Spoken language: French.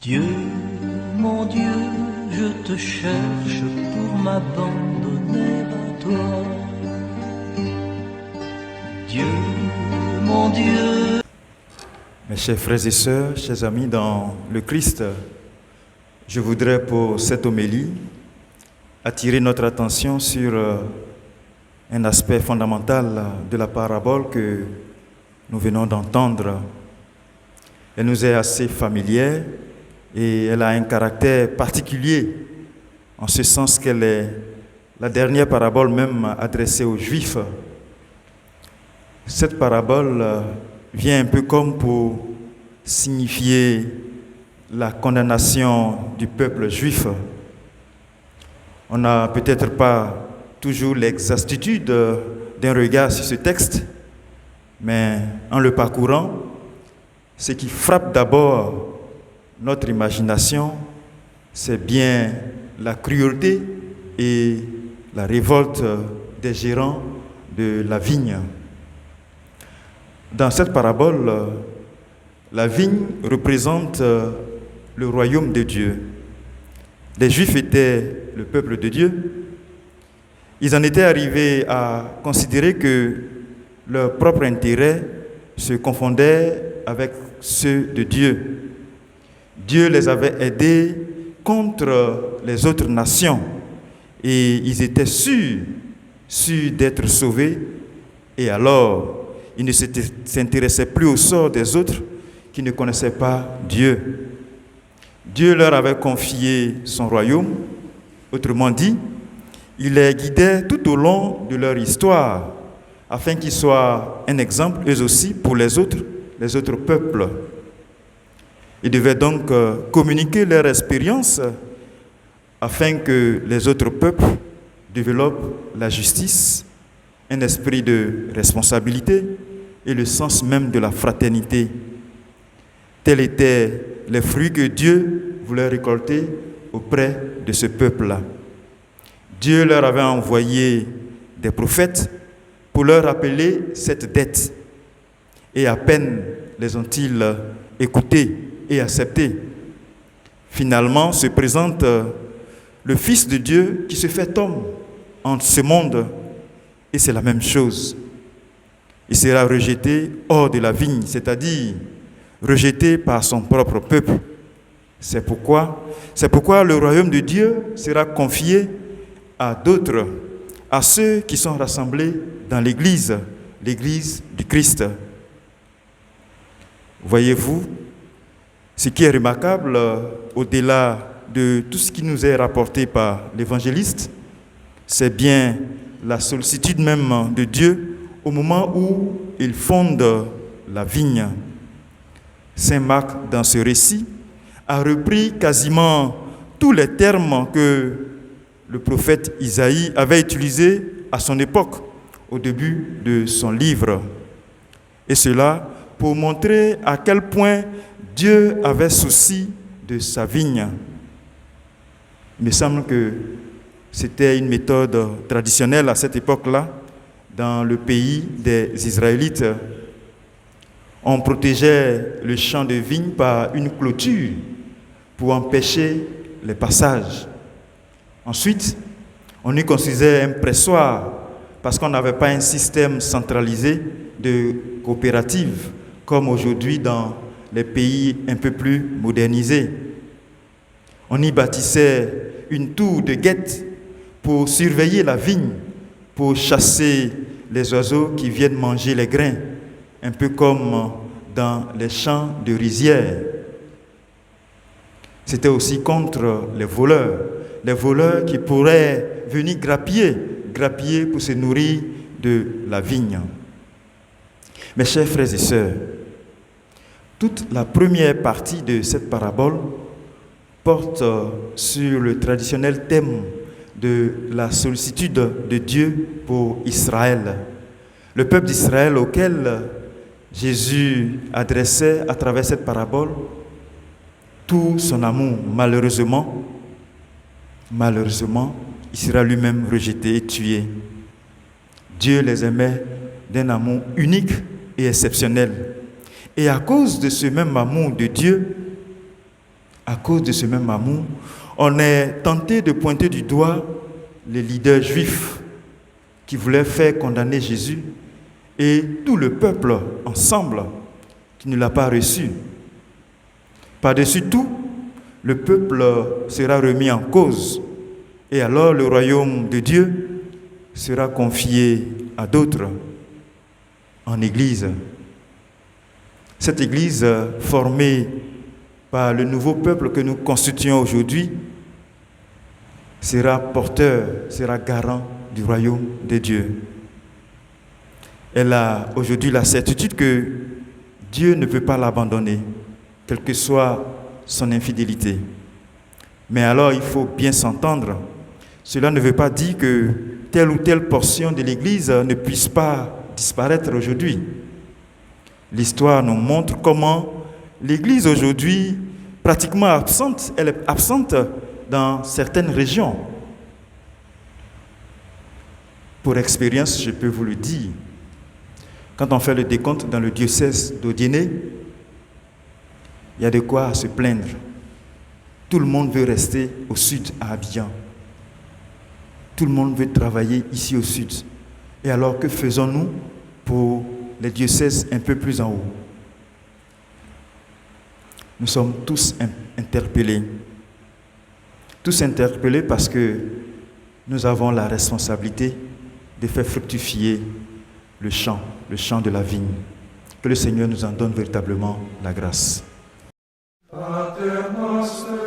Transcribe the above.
Dieu, mon Dieu, je te cherche pour m'abandonner à toi. Dieu, mon Dieu. Mes chers frères et sœurs, chers amis dans le Christ, je voudrais pour cette homélie attirer notre attention sur un aspect fondamental de la parabole que nous venons d'entendre. Elle nous est assez familière et elle a un caractère particulier, en ce sens qu'elle est la dernière parabole même adressée aux Juifs. Cette parabole vient un peu comme pour signifier la condamnation du peuple juif. On n'a peut-être pas toujours l'exactitude d'un regard sur ce texte, mais en le parcourant, ce qui frappe d'abord notre imagination, c'est bien la cruauté et la révolte des gérants de la vigne. Dans cette parabole, la vigne représente le royaume de Dieu. Les Juifs étaient le peuple de Dieu. Ils en étaient arrivés à considérer que leur propre intérêt se confondait avec ceux de Dieu. Dieu les avait aidés contre les autres nations et ils étaient sûrs d'être sauvés. Et alors, ils ne s'intéressaient plus au sort des autres qui ne connaissaient pas Dieu. Dieu leur avait confié son royaume. Autrement dit, il les guidait tout au long de leur histoire afin qu'ils soient un exemple, eux aussi, pour les autres peuples. Ils devaient donc communiquer leur expérience afin que les autres peuples développent la justice, un esprit de responsabilité et le sens même de la fraternité. Tels étaient les fruits que Dieu voulait récolter auprès de ce peuple-là. Dieu leur avait envoyé des prophètes pour leur rappeler cette dette. Et à peine les ont-ils écoutés et acceptés. Finalement se présente le Fils de Dieu qui se fait homme en ce monde. Et c'est la même chose. Il sera rejeté hors de la vigne, c'est-à-dire rejeté par son propre peuple. C'est pourquoi le royaume de Dieu sera confié à d'autres, à ceux qui sont rassemblés dans l'Église du Christ. Voyez-vous, ce qui est remarquable, au-delà de tout ce qui nous est rapporté par l'évangéliste, c'est bien la sollicitude même de Dieu au moment où il fonde la vigne. Saint Marc, dans ce récit, a repris quasiment tous les termes que le prophète Isaïe avait utilisés à son époque, au début de son livre. Et cela pour montrer à quel point Dieu avait souci de sa vigne. Il me semble que c'était une méthode traditionnelle à cette époque-là, dans le pays des Israélites. On protégeait le champ de vigne par une clôture pour empêcher les passages. Ensuite, on y construisait un pressoir parce qu'on n'avait pas un système centralisé de coopérative comme aujourd'hui dans les pays un peu plus modernisés. On y bâtissait une tour de guette pour surveiller la vigne, pour chasser les oiseaux qui viennent manger les grains, un peu comme dans les champs de rizières. C'était aussi contre les voleurs qui pourraient venir grappiller pour se nourrir de la vigne. Mes chers frères et sœurs, toute la première partie de cette parabole porte sur le traditionnel thème de la sollicitude de Dieu pour Israël. Le peuple d'Israël auquel Jésus adressait à travers cette parabole tout son amour. Malheureusement, il sera lui-même rejeté et tué. Dieu les aimait d'un amour unique et exceptionnel. Et à cause de ce même amour de Dieu, À cause de ce même amour, on est tenté de pointer du doigt les leaders juifs qui voulaient faire condamner Jésus et tout le peuple ensemble qui ne l'a pas reçu. Par-dessus tout, le peuple sera remis en cause et alors le royaume de Dieu sera confié à d'autres en Église. Cette Église formée par le nouveau peuple que nous constituons aujourd'hui sera porteur, sera garant du royaume de Dieu. Elle a aujourd'hui la certitude que Dieu ne peut pas l'abandonner, quelle que soit son infidélité. Mais alors il faut bien s'entendre. Cela ne veut pas dire que telle ou telle portion de l'Église ne puisse pas disparaître aujourd'hui. L'histoire nous montre comment l'Église aujourd'hui, pratiquement absente, elle est absente dans certaines régions. Pour expérience, je peux vous le dire. Quand on fait le décompte dans le diocèse d'Odiéné, il y a de quoi se plaindre. Tout le monde veut rester au sud, à Abidjan. Tout le monde veut travailler ici au sud. Et alors, que faisons-nous pour les diocèses un peu plus en haut? Nous sommes tous interpellés. Tous interpellés parce que nous avons la responsabilité de faire fructifier le champ de la vigne. Que le Seigneur nous en donne véritablement la grâce. Pater noster,